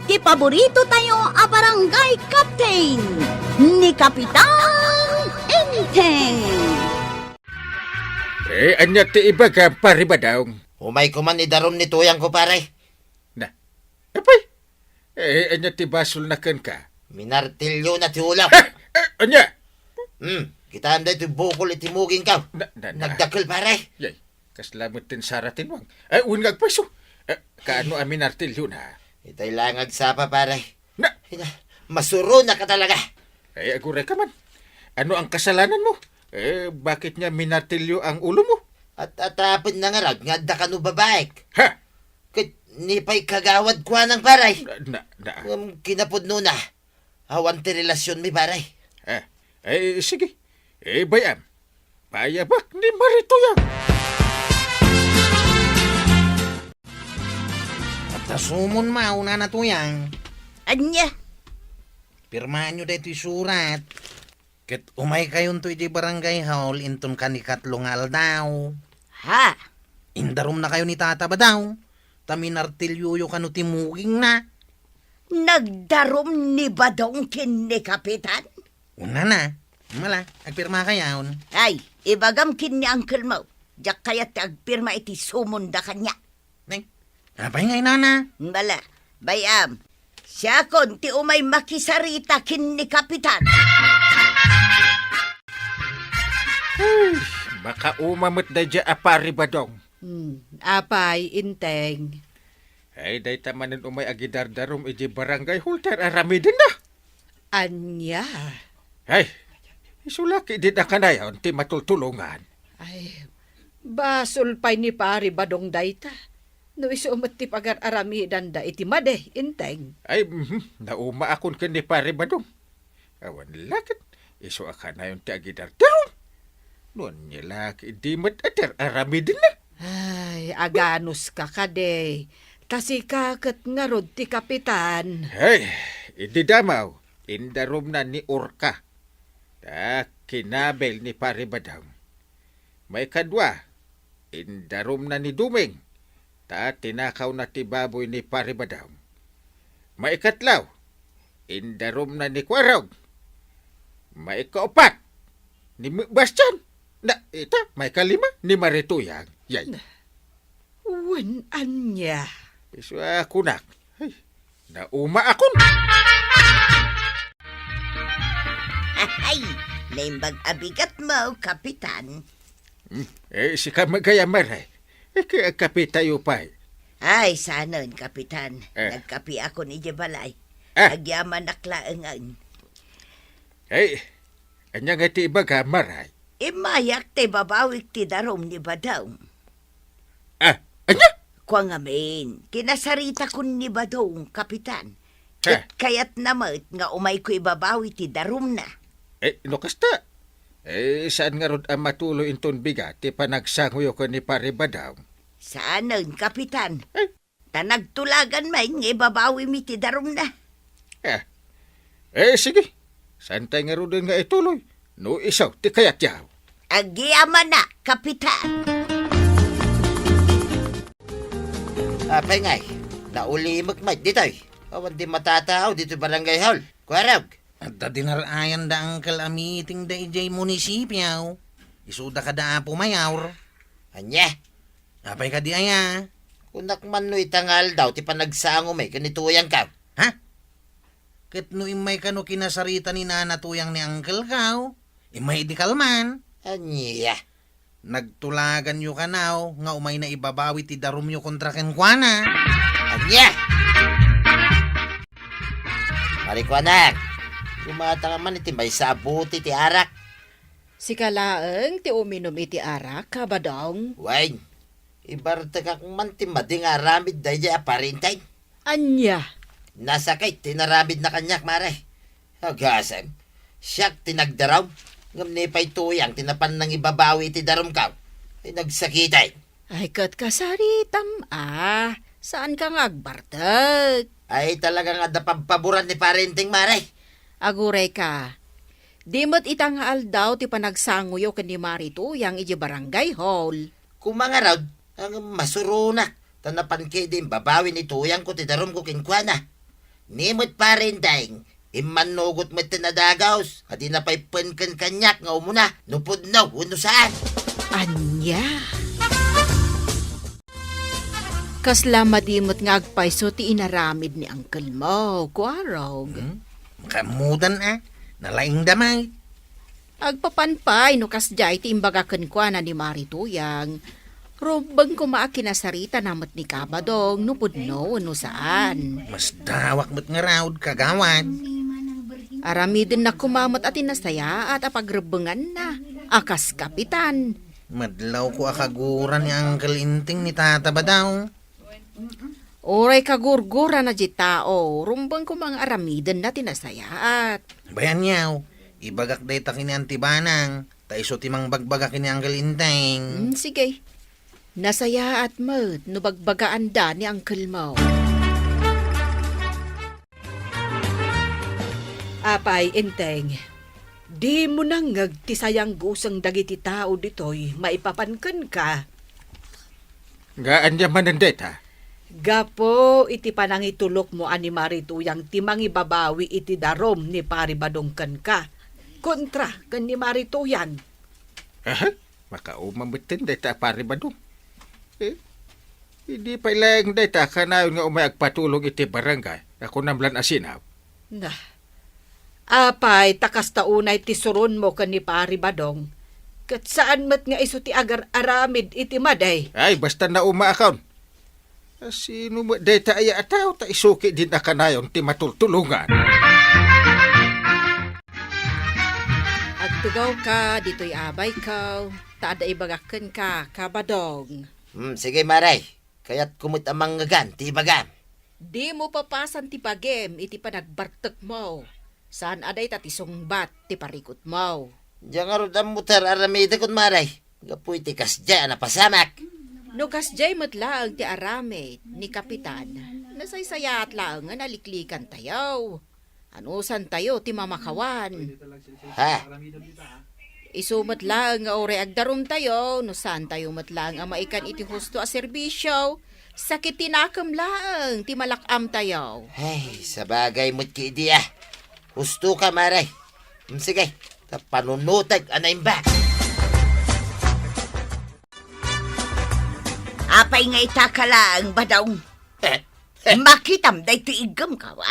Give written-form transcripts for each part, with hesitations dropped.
ti paborito tayo a barangay captain ni Kapitan Enteng. Anya ti iba ka paribadaw. Umay ko man idarom ni tuyang ko pare. Na, apay, anya ti basol na kan ka. Minartilyo na ti ulaw. Anya? Kita anday ti bukol iti muging ka. Na. Nagdakil pare. Yay, kaslamot tin saratin wang. Unngag paso. Kaano amin artilyo na? Itay langag sapa pare. Na, Masuro na ka talaga. agure ka man. Ano ang kasalanan mo? Bakit niya minartilyo ang ulo mo? At atapon na nga rag, nga da ka no babaek. Ha? Kit nipay kagawad kwa ng pare. Na. Kinapod no na. Awan ti relasyon mi pare. Sige. Bayam. Payabak ni Marito yan. At tasumon mauna na tuyang. Anya? Pirmaan nyo dito surat. Ket umay kayon to iti barangay hall inton kanikatlong aldaw. Ha? Indarom na kayo ni tata ba daw? Taminartilyo yo kanu timuging na. Nagdarom ni Badong kin ni Kapitan? Una na. Mala, agpirma kayaon. Ay, ibagam kin ni Uncle Mo. Diyak kaya't agpirma iti sumunda kanya. Neng, apay ngay nana? Bala, bayam. Siya kon ti umay makisarita kin ni Kapitan. Baka umamot na dya apari badong. Apay, Inteng. Day tamanin umay agidardarom iji barangay hulter aramidin na. Anya? Ay, isulaki din na kanayon ti matultulungan. Ay, basol pa'y ni pari badong dayta. No isumot ti pagar-aramidan da iti made, Inteng. Ay, nauma akon kan ni pare badong. Awan lakit, iso akanayon ti agidardarom. Noon niya laki di mat-ater aramidin na. Ay, aganos ka kade. Kasi kakat nga rod ti Kapitan. Ay, ididamaw, indarom na ni Orka. Kinabel ni pare badong. May kadwa, indarom na ni Duming. Tinakaw na ti baboy ni pare badong. May katlaw, indarom na ni Kwarog. May kaupat, ni Bastian. Na, ita, may kalima, ni Marituyang. Yay. Wen anya? Iso kunak. Ay, nauma akon. Ay, naimbag abigat mo, Kapitan. Si kamagayamar kaya kape tayo pa. Ay, sanon, Kapitan. Nagkapi ako ni Jebalay. Agyaman naklaangan. Ay, anya nga ti iba gamar. Imayak te babawik ti darom ni Badong. Anya? Kwa ngamin, kinasarita kun ni Badong, Kapitan. Ha? Kayat namat nga umay ko ibabawi ti darom na. No kasta. Saan nga rod ang matuloy inton bigat ti panagsanguyo ko ni pare badong? Saanon, Kapitan? Ay. Tanagtulagan may nga ibabawi mi ti darom na. Sige. Santay nga rod nga ituloy. No isaw, ti kayat yaw. Agyaman na, Kapitan. Apay ngay, naulimag may ditoy. Awan di matataaw dito barangay hall. Kwarag. At da dinarayan da angkal amiting da ijay munisipyaw. Isuda ka da pumayawr. Anya, Apay ka di aya. kunak man no itangal daw ti panagsango may kanituyang ka. Ha? Ket no imay kano kinasarita ni nana tuyang ni angkal kaw. Imay di kalman. Anya, Nagtulagan yu kanaw nga umay na ibabawi ti darum yu kontra kenkwana. anya. Marikwanak, kumata ka man iti may sabuti ti arak. Si kalaeng ti uminom iti arak, kabadong. Wain, ibarta ka kung man ti mading aramid dahi di aparintay. Anya? Nasakay, tinaramid na kanyak mare. Agasem, siyak tinagdaraw. Ngam ni pa'y tuyang, tinapan ng ibabawi ti darom ka. Ay nagsakitay. Ay, kat kasaritam, saan ka ngagbartag? Ay talaga nga napagpaboran ni parenting mare. Aguray ka. Di mo't itangaal daw ti panagsanguyo ken ni Marito yang iji barangay hall. Kung mga raw, ang masuro na. Tanapan kay din babawi ni tuyang ko ti darom ko kinkwana. Nimot pa rin dahing. Imanugot mo tinadagaws. Adi na pa'y penken kanyak nga umuna. Nupod na, uno saan. Anya. Kasla madimot nga agpayso ti inaramid ni Uncle mo, kuarog. Makamudan nalaing damay. Agpapanpay no kasjay ti imbagaken kwa na ni Marituyang. Robang kumakinasarita namat ni Kabadong no pudno no saan. Mas dawak mo't nga raod kagawad. Aramidin na kumamot at inasaya at apagrebengan na. Akas kapitan. Madlaw ko akaguran ni Uncle Inting ni Tata ba daw? Oray kagurgura na di tao. Rumbang ko mga aramidan na tinasayaat. Bayan niyaw, ibagak day ta kini Antibanang, ta iso timang bagbaga kini Uncle Inting. Sige. Nasaya at mo't no bagbagaan da ni Uncle mo. Apay, Inteng. Di mo nang ngagtisayang gusang dagiti tao ditoy, maipapankan ka. Gaan yaman ng data. Gapo, iti panang itulok mo ani Marituyang timang ibabawi iti darom ni Pari Badongkan ka. Kontra, kan ni Marituyang. Makaumamitin data pari ba doon? Hindi pa ilang data kanayon nga umayag patulong iti barangay. Ako namlan asinaw. Nah, apay, takas taunay ti suron mo kan ni Pari Badong. Kat saan mat nga iso ti agar aramid iti maday. Ay, basta na umaakaw. Sino mo data ay ataw ta isuki din na kanayon ti matultulungan. Agtugaw ka, dito'y abay ka. Taada ibagakan ka, Kabadong. Sige maray. Kaya't kumut amang ngagan, ti bagam. Di mo papasan ti pagem, iti panagbartek mo. Saan aday tatisong bat, ti parikot mo. Diyan nga rin ang mutar aramida kun maray. Gapuy ti kasya na pasamak. No kasjay matlaang ti aramid ni Kapitan. Nasaysayat laang nga naliklikan tayo. Anusan tayo ti mamakawan. Ha? Isumat lang nga ore agdarum tayo, no saan tayo matlang ang maikan iti husto a serbisyo. Sakit tinakam lang, ti malakam tayo. Ay, sa bagay mo't ki ideya. Husto ka maray. Sige, panunutag anay ba? Apay nga itakalang badong. Makitam day to igam ka wa.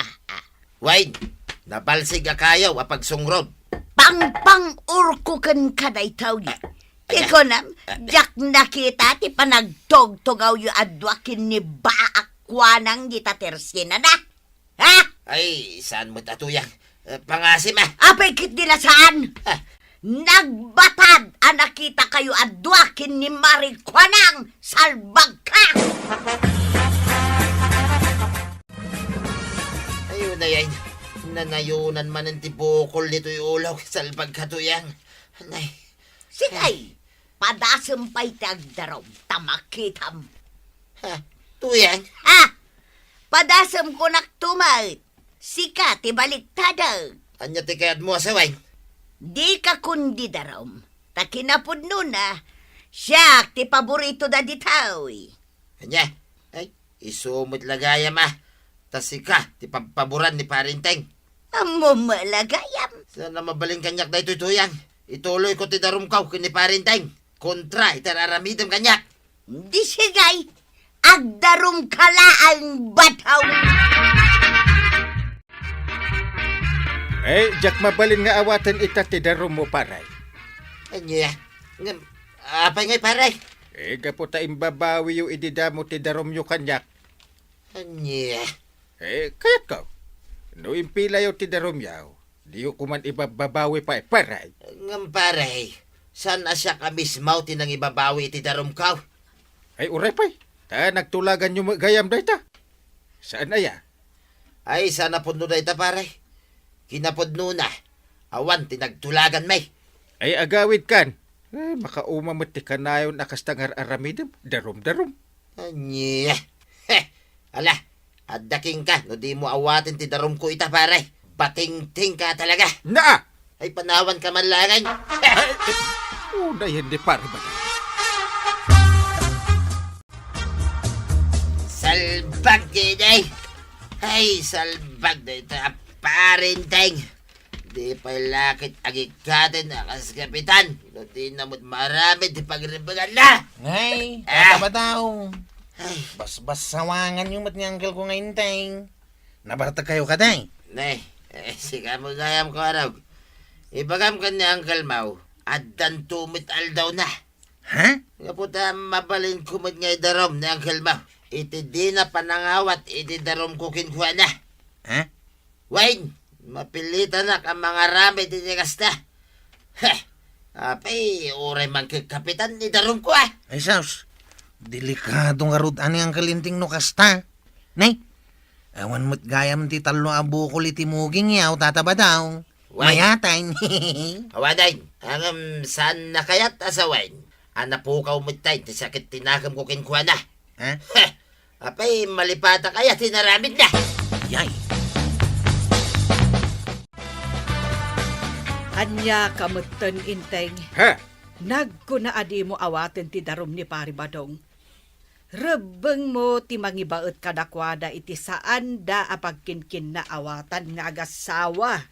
Wayne, nabalsig akayaw apag sungrod. Pang urko kan kaday tawli. Iko nam, jak nakita ti panagtog-togaw yu adwakin ni baakwanang gitatersina na. Ha? Ay, saan mo tatuyang? Pangasim Apay kit nila saan? Nagbatad ang nakita kayo adwakin ni Marikwanang salbag ka! Ayun na yan. Nanayunan man ang tibukol nito yung ulaw. Salbag katuyang. Anay. Sige, padasampay tagdarom, tamakitam. Ha? Tuyang? Ha? Padasam ko naktumay. Sika, tibaliktadaw. Anya ti kayat mo asaway? Di ka kundi darom. Takinapod na. Siya, ti paborito da ditaw. Anya? Ay, isumot lagayam Tasika, ti pampaboran ni Parinteng. Amo malagayam. Sana mabaling kanyak na ito'y tuyang. Ituloy ko ti darumkaw kini Parinteng. Kontra, itararamidam kanyak. Di sigay. Agdarom kala ang bataw. Jak mabalin nga awatan ita ti darom mo paray. Anya? Apay ngay paray? Gapo ta imbabawi yu ididamo ti darom yu kanyak. Anya? Kayat ka. No impila yu ti darom yaw. Di yu kuman ibabawi pa paray. Ngam paray. Saan asya ka mismaw tinang ibabawi ti darumkaw? Ay uray pay. Ta nagtulagan yu gayam da ita. Saan aya? Ay, sana po na ita paray. Kinapod na. Awan, tinagtulagan may. Ay agawid kan. Makaumamot ti kanayon akastangar aramidem. Darom-darom. Anya? Ala, addaking ka. No di mo awatin ti darom ko ita pare. Pating-ting ka talaga. Na! Ay panawan ka man langan. Una hindi pare ba? Salbag kinay. Ay, salbag na ito, parinteng. Di pa lakit agikatin akas kapitan. Lutin na mo't marami di pagribagan na. Ngay, Ah! kata ba daw? Ay, Bas-bas sawangan yung mat ni uncle ko ngayon, teng. Nabarta kayo ka, teng. nay, sika mo gayam ko araw. Ipagam ka ni Uncle Mau, adan tumit aldaw na. Ha? Nga puta mabalin kumot ngay darom ni Uncle Mau. Iti di na panangawat, iti darom ko kinkuha na. Ha? Wayne, mapilitan na ang mga rami di kasta. Heh, apay, uray man kay kapitan ni darom ko ah. Ay, Saus. Delikadong arud ani ang kalinting no kasta. Nay, awan mo't gayam ti talo abukol iti muging yaw tataba daw. Why? Mayatay. Awaday, saan na kayat asawain? Anapukaw mo tayo, ti sakit tinakam ko kinkuha na. Ha? Heh, apay, malipata kaya, tinaramid na. Yay. Anya kamutan inteng. Ha? Nagkuna adi mo awaten ti darom ni Pari Badong. Rebeng mo ti mangibaet kadakwada iti saan da apagkinkin na awatan nga agasawa.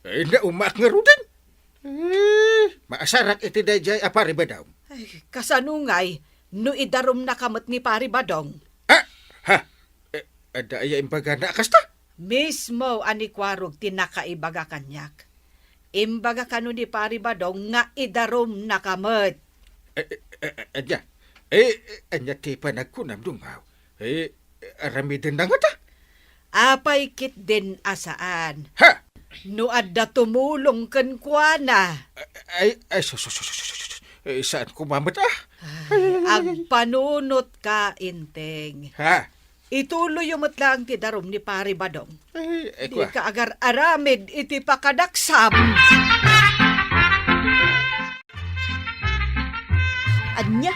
Na umak nga rudin. Maasarak iti dayjay apari ba daw? Ay, kasanungay, no idarom na kamot ni Pari Badong. Ha? Ada iya imbaga na kasta? Mismo anikwarog tinakaibaga kanyak. Imbaga kanu ni Pari Badong nga idarom na kamot. Anya. Anya ti panagkunam dungaw. Arami din na nga ta. Apay kit din asaan. Ha? No adda tumulong ken kuana. Sus. Saan kumamat ah? Agpanunot ka inteng. Ha? Ituloy yung matlang ti darom ni Pari Badong. Di Kwa. ka agar aramid iti pakadaksam. Anya,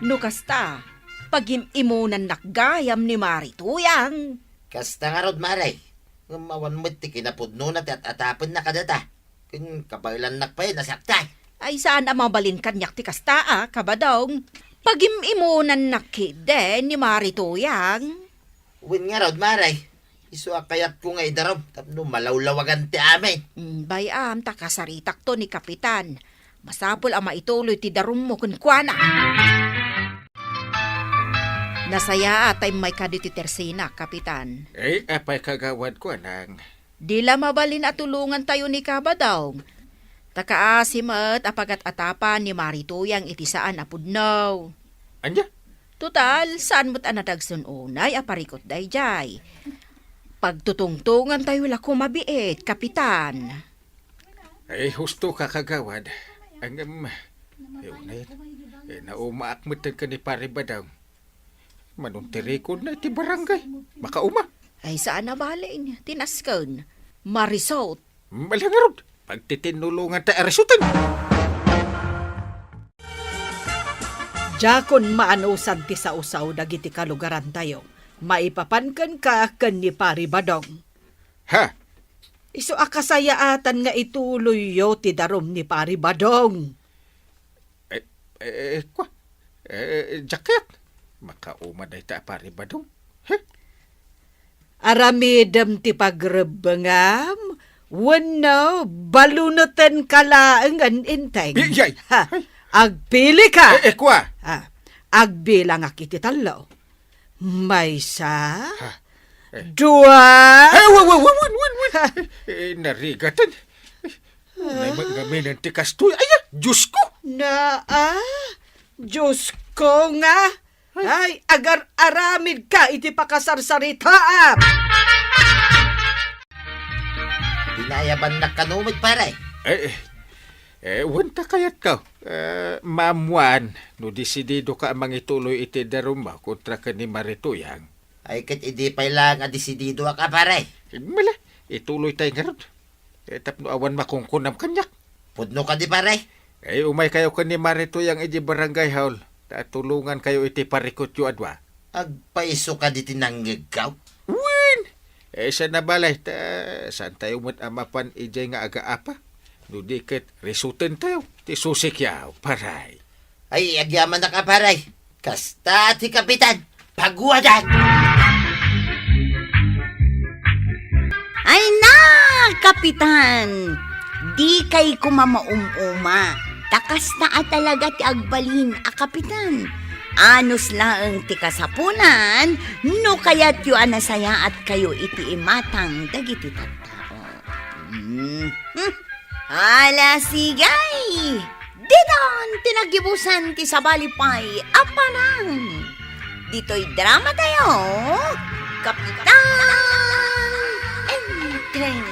no kasta, pag-imunan nakgayam ni Marituyang. Kasta nga rod, maray. Ngamawan mo ti kinapudno na at atapon na kadata. Kun kabailan nakpay, nasakta. Ay saan ang mabalin kanyak ti kasta kabadong. Pag-imunan nakide ni Marituyang. Win nga rod, maray. Isu akayat ko nga idarom. Tapno malawlawagan ti amin. Bayam, takasaritak to ni Kapitan. Masapol ang maituloy ti darum mo kun kuana. Nasaya atay may kaditi tersina, Kapitan. Apay kagawad ko nang. Dila mabalin at tulungan tayo ni Kabadong. Takaasim at apagat atapan ni Marituyang itisaan apudnaw. Anya? Total, saan mo't anadagsun unay aparikot dayjay. Pagtutungtungan tayo lako mabiit, Kapitan. Husto ka kagawad. Ang unay. Naumaak mo ka ni Paribadaw. Manuntirikod na iti barangay. Makauma. Ay saan na baling, tinaskon. Marisot. Malangarod. Pagtitinulungan ta arisutan. Jakon maanusan ti sa usaw dagiti kalugaran tayo. Maipapankan ka ken ni Pari Badong. Ha? Isu akasayaatan nga ituloy yo ti darom ni Pari Badong. Kwa? Jacket. Makauma na ita Paribadaw. Aramidem ti pagrebengam. Wano, balunutan kalaangan inteng. Yay! Ha, agpili ka. Kwa? Ha, agbilang akiti talo. May isa, dua, Narigatan. Nagaminan ti kastoy. Ay, Diyos ko! Diyos ko nga. Ay, agar aramid ka iti pakasarsaritaam. Dinayaban na kanumit, pare. Wanta kayat ka. Mamuan, no disidido ka amang ituloy iti daruma kontra ka ni Marituyang. Ay kat idi pa lang adisidido ka, pare. Mala, ituloy tayo nga ron. Tapno awan makungkunam kanyak. Pudno ka di, pare. Umay kayo ka ni Marituyang iti barangay hall. Tulungan kayo iti parikot yu adwa. Agpaiso ka di tinanggig ka. Win! Sa nabalay, saan tayo mo't amapan ijay nga aga-apa? Nudikit, risuten tayo. Ti susikyaw, paray. Ay, agyaman na ka, pare. Kasta ti kapitan. Pagwadan! Kapitan, di kay kumamaumuma. Takas na talaga ti agbalin a kapitan. Anos laeng ti kasapunan, no kaya't yu anasaya at kayo iti imatang dagiti tattao. Hala sigay! Diton tinagibusan ti sabalipay apanang. Dito'y drama tayo, Kapitan Entren.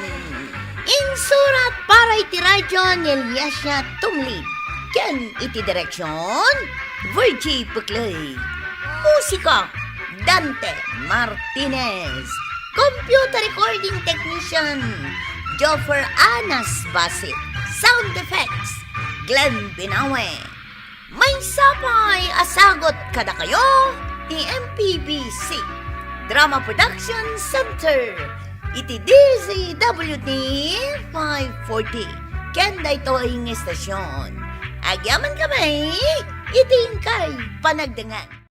Insurat para iti radyo ni Eliasya Tumlid. Ken iti direksyon, Virgie Puclay. Musika, Dante Martinez. Computer recording technician, Joffer Anas Basit. Sound effects, Glenn Binawe. May sapay asagot kada kayo, ti MPBC Drama Production Center. Iti DZWT 540. Kenda ito ang estasyon. Agyaman kami, itingkay panagdangan.